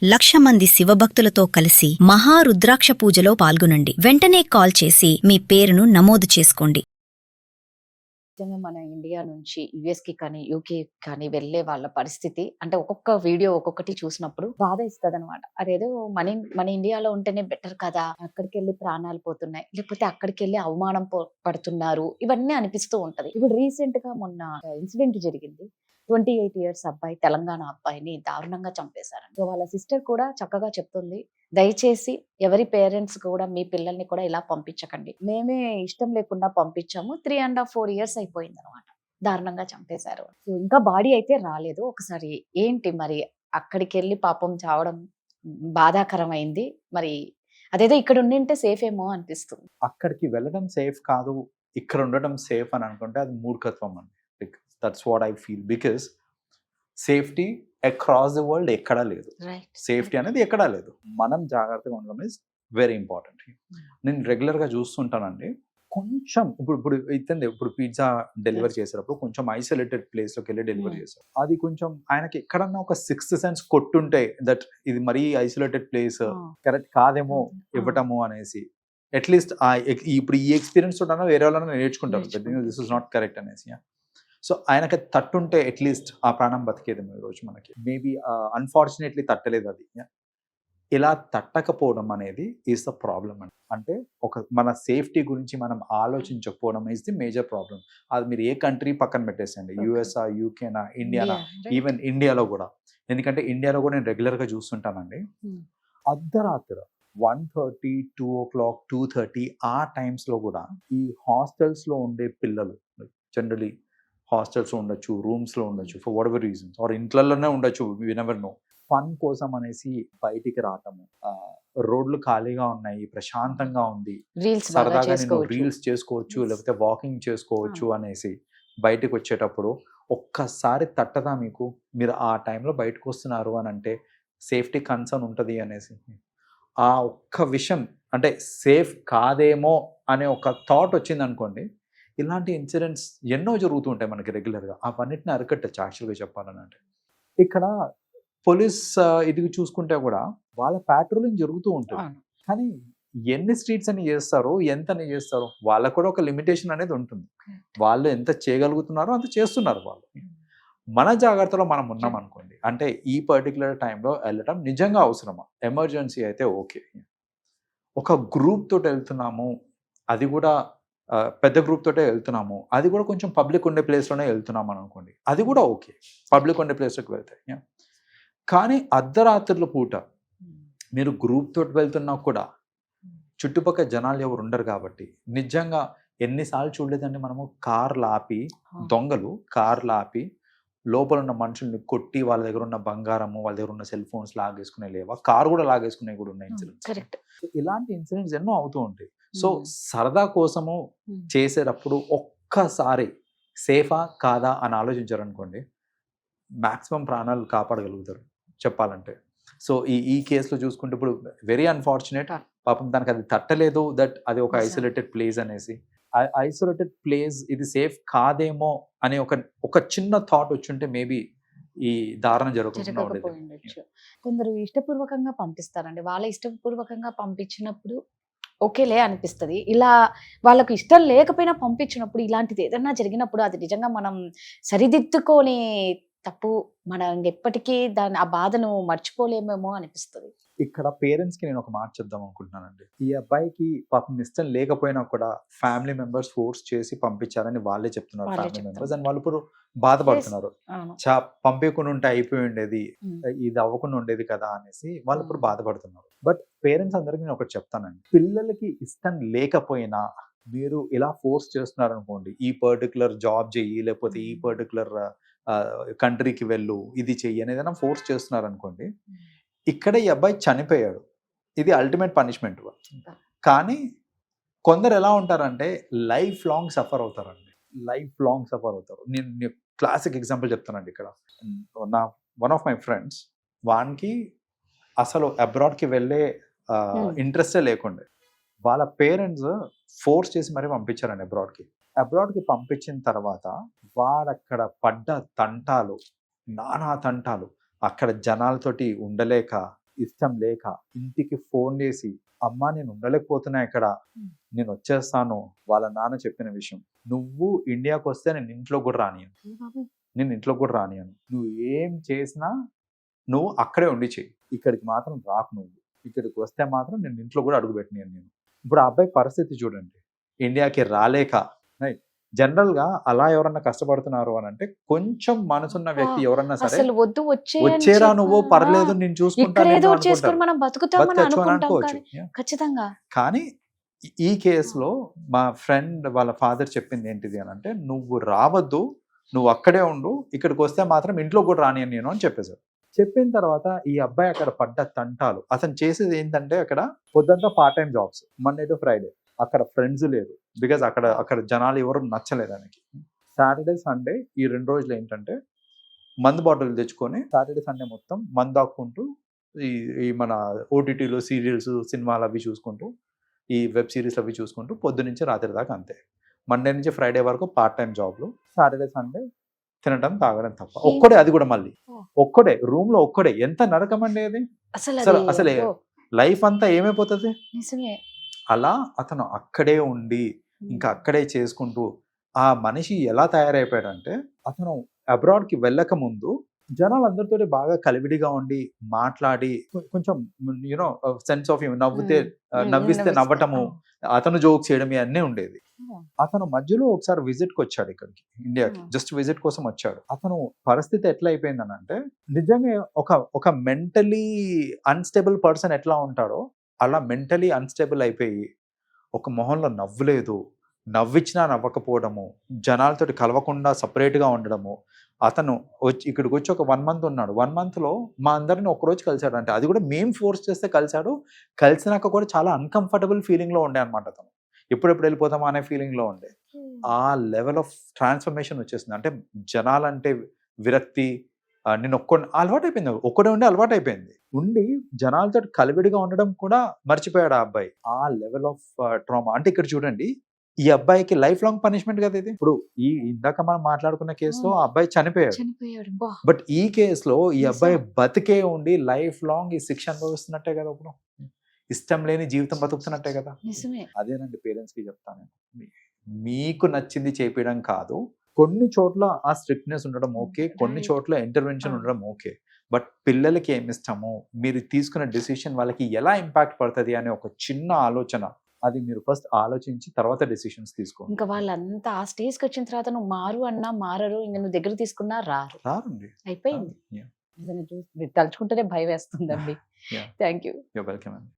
1,00,000 మంది శివభక్తులతో కలిసి మహారుద్రాక్ష పూజలో పాల్గొనండి. వెంటనే కాల్ చేసి మీ పేరును నమోదు చేసుకోండి. నిజంగా మన ఇండియా నుంచి యుఎస్కి కానీ యూకే కానీ వెళ్ళే వాళ్ళ పరిస్థితి అంటే ఒక్కొక్క వీడియో ఒక్కొక్కటి చూసినప్పుడు బాధ ఇస్తుంది అనమాట. అదేదో మన ఇండియాలో ఉంటేనే బెటర్ కదా, అక్కడికి వెళ్ళి ప్రాణాలు పోతున్నాయి, లేకపోతే అక్కడికి వెళ్ళి అవమానం పడుతున్నారు, ఇవన్నీ అనిపిస్తూ ఉంటది. ఇప్పుడు రీసెంట్ గా మొన్న ఇన్సిడెంట్ జరిగింది. 28 years అబ్బాయి, తెలంగాణ అబ్బాయిని దారుణంగా చంపేశారండి. సో వాళ్ళ సిస్టర్ కూడా చక్కగా చెప్తుంది, దయచేసి ఎవరి పేరెంట్స్ కూడా మీ పిల్లల్ని కూడా ఇలా పంపించకండి. మేమే ఇష్టం లేకుండా పంపించాము, 3.5-4 years అయిపోయింది అనమాట. దారుణంగా చంపేశారు. సో ఇంకా బాడీ అయితే రాలేదు. ఒకసారి ఏంటి మరి అక్కడికి వెళ్ళి పాపం చావడం బాధాకరమైంది. మరి అదేదో ఇక్కడ ఉండింటే సేఫ్ ఏమో అనిపిస్తుంది. అక్కడికి వెళ్ళడం సేఫ్ కాదు, ఇక్కడ ఉండడం సేఫ్ అని అనుకుంటే అది మూర్ఖత్వం అండి. That's what I feel. Because safety across the world ఎక్కడా లేదు. సేఫ్టీ అనేది ఎక్కడా లేదు. మనం జాగ్రత్తగా ఉండడం ఇస్ వెరీ ఇంపార్టెంట్. నేను రెగ్యులర్గా చూస్తుంటానండి, కొంచెం ఇప్పుడు పిజ్జా డెలివరీ చేసేటప్పుడు కొంచెం ఐసోలేటెడ్ ప్లేస్లోకి వెళ్ళి డెలివరీ చేశారు. అది కొంచెం ఆయనకి ఎక్కడన్నా ఒక 6th sense కొట్టుంటే దట్ ఇది మరీ ఐసోలేటెడ్ ప్లేస్ కరెక్ట్ కాదేమో ఇవ్వటము అనేసి, అట్లీస్ట్ ఇప్పుడు ఈ ఎక్స్పీరియన్స్ తోటన్నా వేరే వాళ్ళని నేర్చుకుంటారు దిస్ ఇస్ నాట్ కరెక్ట్ అనేసి. సో ఆయనకి తట్టుంటే అట్లీస్ట్ ఆ ప్రాణం బతికేదేమో ఈరోజు మనకి. మేబీ అన్ఫార్చునేట్లీ తట్టలేదు అది. ఇలా తట్టకపోవడం అనేది ఈజ్ ద ప్రాబ్లమ్ అండి. అంటే మన సేఫ్టీ గురించి మనం ఆలోచించకపోవడం ఈజ్ ది మేజర్ ప్రాబ్లం. అది మీరు ఏ కంట్రీ పక్కన పెట్టేసండి, యుఎస్ఆ, యూకేనా, ఇండియానా, ఈవెన్ ఇండియాలో కూడా. ఎందుకంటే ఇండియాలో కూడా నేను రెగ్యులర్గా చూస్తుంటానండి, అర్ధరాత్రి 1:30, 2 o'clock, 2:30 ఆ టైమ్స్లో కూడా ఈ హాస్టల్స్లో ఉండే పిల్లలు, జనరలీ హాస్టల్స్లో ఉండొచ్చు, రూమ్స్లో ఉండొచ్చు, for whatever reasons, or ఇంట్లలోనే ఉండొచ్చు, వి నెవర్ నో. ఫన్ కోసం అనేసి బయటికి రావటము, రోడ్లు ఖాళీగా ఉన్నాయి, ప్రశాంతంగా ఉంది, సరదాగా నేను రీల్స్ చేసుకోవచ్చు, లేకపోతే వాకింగ్ చేసుకోవచ్చు అనేసి బయటకు వచ్చేటప్పుడు ఒక్కసారి తట్టదా మీకు, మీరు ఆ టైంలో బయటకు వస్తున్నారు అని అంటే సేఫ్టీ కన్సర్న్ ఉంటుంది అనేసి. ఆ ఒక్క విషయం అంటే సేఫ్ కాదేమో అనే ఒక థాట్ వచ్చింది అనుకోండి, ఇలాంటి ఇన్సిడెంట్స్ ఎన్నో జరుగుతూ ఉంటాయి మనకి రెగ్యులర్గా. అవన్నిటిని అరికట్టచ్చు యాక్చువల్గా చెప్పాలని అంటే. ఇక్కడ పోలీస్ ఇది చూసుకుంటే కూడా వాళ్ళ ప్యాట్రోలింగ్ జరుగుతూ ఉంటుంది, కానీ ఎన్ని స్ట్రీట్స్ అని చేస్తారో, ఎంత అని చేస్తారో, వాళ్ళకు కూడా ఒక లిమిటేషన్ అనేది ఉంటుంది. వాళ్ళు ఎంత చేయగలుగుతున్నారో అంత చేస్తున్నారు వాళ్ళు. మన జాగ్రత్తలో మనం ఉన్నాం అనుకోండి, అంటే ఈ పర్టికులర్ టైంలో వెళ్ళటం నిజంగా అవసరమా, ఎమర్జెన్సీ అయితే ఓకే. ఒక గ్రూప్ తోటి వెళ్తున్నాము, అది కూడా పెద్ద గ్రూప్ తోటే వెళ్తున్నాము, అది కూడా కొంచెం పబ్లిక్ ఉండే ప్లేస్లోనే వెళ్తున్నాము అని అనుకోండి, అది కూడా ఓకే, పబ్లిక్ ఉండే ప్లేస్లోకి వెళ్తాయి. కానీ అర్ధరాత్రుల పూట మీరు గ్రూప్ తోటి వెళ్తున్నా కూడా చుట్టుపక్కల జనాలు ఎవరు ఉండరు కాబట్టి, నిజంగా ఎన్నిసార్లు చూడలేదండి మనము, కార్లు ఆపి, దొంగలు కార్లు ఆపి లోపల ఉన్న మనుషుల్ని కొట్టి వాళ్ళ దగ్గర ఉన్న బంగారము, వాళ్ళ దగ్గర ఉన్న సెల్ ఫోన్స్ లాగేసుకునే లేవా, కారు కూడా లాగేసుకునే కూడా ఉన్న ఇన్సిడెంట్స్. ఇలాంటి ఇన్సిడెంట్స్ ఎన్నో అవుతూ ఉంటాయి. సో సరదా కోసము చేసేటప్పుడు ఒక్కసారి సేఫా కాదా అని ఆలోచించారనుకోండి, మ్యాక్సిమం ప్రాణాలు కాపాడగలుగుతారు చెప్పాలంటే. సో ఈ కేసులో చూసుకుంటే ఇప్పుడు వెరీ అన్ఫార్చునేట్, పాపం దానికి అది తట్టలేదు, దట్ అది ఒక ఐసోలేటెడ్ ప్లేస్ అనేసి. ఐసోలేటెడ్ ప్లేస్ ఇది సేఫ్ కాదేమో అనే ఒక చిన్న థాట్ వచ్చుంటే మేబీ ఈ దారుణం జరగకుండా ఉండేది. కొందరు ఇష్టపూర్వకంగా పంపిస్తారండి, వాళ్ళ ఇష్టపూర్వకంగా పంపించినప్పుడు ఓకేలే అనిపిస్తుంది. ఇలా వాళ్ళకు ఇష్టం లేకపోయినా పంపించినప్పుడు, ఇలాంటిది ఏదన్నా జరిగినప్పుడు అది నిజంగా మనం సరిదిద్దుకొని తప్పు, మనం ఎప్పటికీ ఆ బాధను మర్చిపోలేమేమో అనిపిస్తుంది. ఇక్కడ పేరెంట్స్కి నేను ఒక మాట చెప్దాం అనుకుంటున్నానండి. ఈ అబ్బాయికి పాపం ఇష్టం లేకపోయినా కూడా ఫ్యామిలీ మెంబర్స్ ఫోర్స్ చేసి పంపించారని వాళ్ళే చెప్తున్నారు, ఫ్యామిలీ మెంబర్స్. అండ్ వాళ్ళు ఇప్పుడు బాధపడుతున్నారు, పంపించకుండా ఉంటే అయిపోయి ఉండేది, ఇది అవ్వకుండా ఉండేది కదా అనేసి వాళ్ళు ఇప్పుడు బాధపడుతున్నారు. బట్ పేరెంట్స్ అందరికీ నేను ఒకటి చెప్తానండి, పిల్లలకి ఇష్టం లేకపోయినా మీరు ఇలా ఫోర్స్ చేస్తున్నారు అనుకోండి, ఈ పర్టికులర్ జాబ్ చెయ్యి, లేకపోతే ఈ పర్టికులర్ కంట్రీకి వెళ్ళు, ఇది చెయ్యి అని ఏదైనా ఫోర్స్ చేస్తున్నారు అనుకోండి, ఇక్కడ ఈ అబ్బాయి చనిపోయాడు, ఇది అల్టిమేట్ పనిష్మెంట్. కానీ కొందరు ఎలా ఉంటారంటే లైఫ్ లాంగ్ సఫర్ అవుతారండి, లైఫ్ లాంగ్ సఫర్ అవుతారు. నేను క్లాసిక్ ఎగ్జాంపుల్ చెప్తానండి. ఇక్కడ వన్ ఆఫ్ మై ఫ్రెండ్స్, వానికి అసలు అబ్రాడ్కి వెళ్ళే ఇంట్రెస్టే లేకుండే, వాళ్ళ పేరెంట్స్ ఫోర్స్ చేసి మరీ పంపించారండి అబ్రాడ్కి పంపించిన తర్వాత వాడక్కడ పడ్డ తంటాలు, నానా తంటాలు, అక్కడ జనాలతోటి ఉండలేక ఇష్టం లేక ఇంటికి ఫోన్ చేసి అమ్మా నేను ఉండలేకపోతున్నా ఇక్కడ, నేను వచ్చేస్తాను, వాళ్ళ నాన్న చెప్పిన విషయం, నువ్వు ఇండియాకి వస్తే నేను ఇంట్లో కూడా రానియను, నేను ఇంట్లో కూడా రానియను, నువ్వు ఏం చేసినా నువ్వు అక్కడే ఉండి చెయ్యి, ఇక్కడికి మాత్రం రాకు, నువ్వు ఇక్కడికి వస్తే మాత్రం నేను ఇంట్లో కూడా అడుగు పెట్టినాను నేను. ఇప్పుడు ఆ అబ్బాయి పరిస్థితి చూడండి, ఇండియాకి రాలేక. రైట్, జనరల్ గా అలా ఎవరన్నా కష్టపడుతున్నారు అని అంటే కొంచెం మనసున్న వ్యక్తి ఎవరన్నా సరే అసలు వద్దు వచ్చేరా నువ్వు, పర్లేదు నేను చూసుకుంటాను ఏదో నేను ఒకటి చేసుకొని అనుకుంటారు. మనం బతుకుతామని బతకచ్చు అని అనుకుంటాం అనుకోవచ్చు. కానీ ఖచ్చితంగా కానీ ఈ కేసులో మా ఫ్రెండ్ వాళ్ళ ఫాదర్ చెప్పింది ఏంటిది అని అంటే, నువ్వు రావద్దు, నువ్వు అక్కడే ఉండు, ఇక్కడికి వస్తే మాత్రం ఇంట్లో కూడా రానియను నేను అని చెప్పేశారు. చెప్పిన తర్వాత ఈ అబ్బాయి అక్కడ పడ్డ తంటాలు, అతను చేసేది ఏంటంటే అక్కడ పొద్దుంతా part time jobs, Monday to Friday, అక్కడ ఫ్రెండ్స్ లేరు, బికాజ్ అక్కడ జనాలు ఎవరు నచ్చలేదు ఆయనకి. సాటర్డే సండే ఈ 2 రోజులు ఏంటంటే మందు బాటిల్ తెచ్చుకొని సాటర్డే సండే మొత్తం మందు దాక్కుంటూ ఈ మన ఓటీటీలో సీరియల్స్ సినిమాలు అవి చూసుకుంటూ, ఈ వెబ్ సిరీస్ అవి చూసుకుంటూ పొద్దు నుంచి రాత్రి దాకా అంతే. మండే నుంచి ఫ్రైడే వరకు పార్ట్ టైం జాబ్లు, సాటర్డే సండే తినడం తాగడం తప్ప. ఒక్కడే, అది కూడా మళ్ళీ ఒక్కడే రూమ్ లో ఒక్కడే. ఎంత నరకం అండి అది. అసలు లైఫ్ అంతా ఏమైపోతుంది. నిజమే. అలా అతను అక్కడే ఉండి ఇంకా అక్కడే చేసుకుంటూ ఆ మనిషి ఎలా తయారైపోయాడంటే, అతను అబ్రాడ్ కి వెళ్ళక ముందు జనాలందరితో బాగా కలివిడిగా ఉండి మాట్లాడి కొంచెం యూనో సెన్స్ ఆఫ్ నవ్విస్తే నవ్వటము, అతను జోక్ చేయడం ఇవన్నీ ఉండేది. అతను మధ్యలో ఒకసారి విజిట్ కి వచ్చాడు ఇక్కడికి, ఇండియాకి జస్ట్ విజిట్ కోసం వచ్చాడు. అతను పరిస్థితి ఎట్లా అయిపోయిందని అంటే, నిజంగా ఒక మెంటలీ అన్స్టేబుల్ పర్సన్ ఎట్లా ఉంటాడో అలా మెంటలీ అన్స్టేబుల్ అయిపోయి, ఒక మొహంలో నవ్వు లేదు, నవ్విచ్చినా నవ్వకపోవడము, జనాలతోటి కలవకుండా సపరేట్గా ఉండడము. అతను ఇక్కడికి వచ్చి ఒక 1 month ఉన్నాడు. 1 monthలో మా అందరిని ఒకరోజు కలిశాడు. అంటే అది కూడా మేము ఫోర్స్ చేస్తే కలిశాడు. కలిసినాక కూడా చాలా అన్కంఫర్టబుల్ ఫీలింగ్లో ఉండే అనమాట. అతను ఎప్పుడెప్పుడు వెళ్ళిపోతామా అనే ఫీలింగ్లో ఉండే. ఆ లెవెల్ ఆఫ్ ట్రాన్స్ఫర్మేషన్ వచ్చేసింది. అంటే జనాలంటే విరక్తి, నేను అలవాటు అయిపోయింది, ఒక్కడే ఉండి అలవాటు అయిపోయింది. ఉండి జనాలతో కలివిడిగా ఉండడం కూడా మర్చిపోయాడు ఆ అబ్బాయి. ఆ లెవెల్ ఆఫ్ ట్రామా. అంటే ఇక్కడ చూడండి, ఈ అబ్బాయికి లైఫ్ లాంగ్ పనిష్మెంట్ కదా ఇది. ఇప్పుడు ఇందాక మనం మాట్లాడుకున్న కేసులో ఆ అబ్బాయి చనిపోయాడు. బట్ ఈ కేసులో ఈ అబ్బాయి బతికే ఉండి లైఫ్ లాంగ్ ఈ శిక్ష అనుభవిస్తున్నట్టే కదా. ఇప్పుడు ఇష్టం లేని జీవితం బతుకుతున్నట్టే కదా. అదేనండి పేరెంట్స్ కి చెప్తాను, మీకు నచ్చింది చేపించడం కాదు. కొన్ని చోట్ల ఆ స్ట్రిక్ట్నెస్ ఉండడం ఓకే, కొన్ని చోట్ల ఇంటర్వెన్షన్ ఉండడం ఓకే. బట్ పిల్లలకి ఏమి ఇష్టము, మీరు తీసుకున్న డెసిషన్ వాళ్ళకి ఎలా ఇంపాక్ట్ పడుతుంది అనే ఒక చిన్న ఆలోచన, అది మీరు ఫస్ట్ ఆలోచించి తర్వాత డెసిషన్స్ తీసుకోండి. ఇంకా వాళ్ళంతా ఆ స్టేజ్కి వచ్చిన తర్వాత నువ్వు మారు అన్నా మారరు, ఇంకా నువ్వు దగ్గర తీసుకున్నా రారండి. అయిపోయింది. తలుచుకుంటేనే భయం వేస్తుందండి. Thank you. వెల్కమ్ అండి.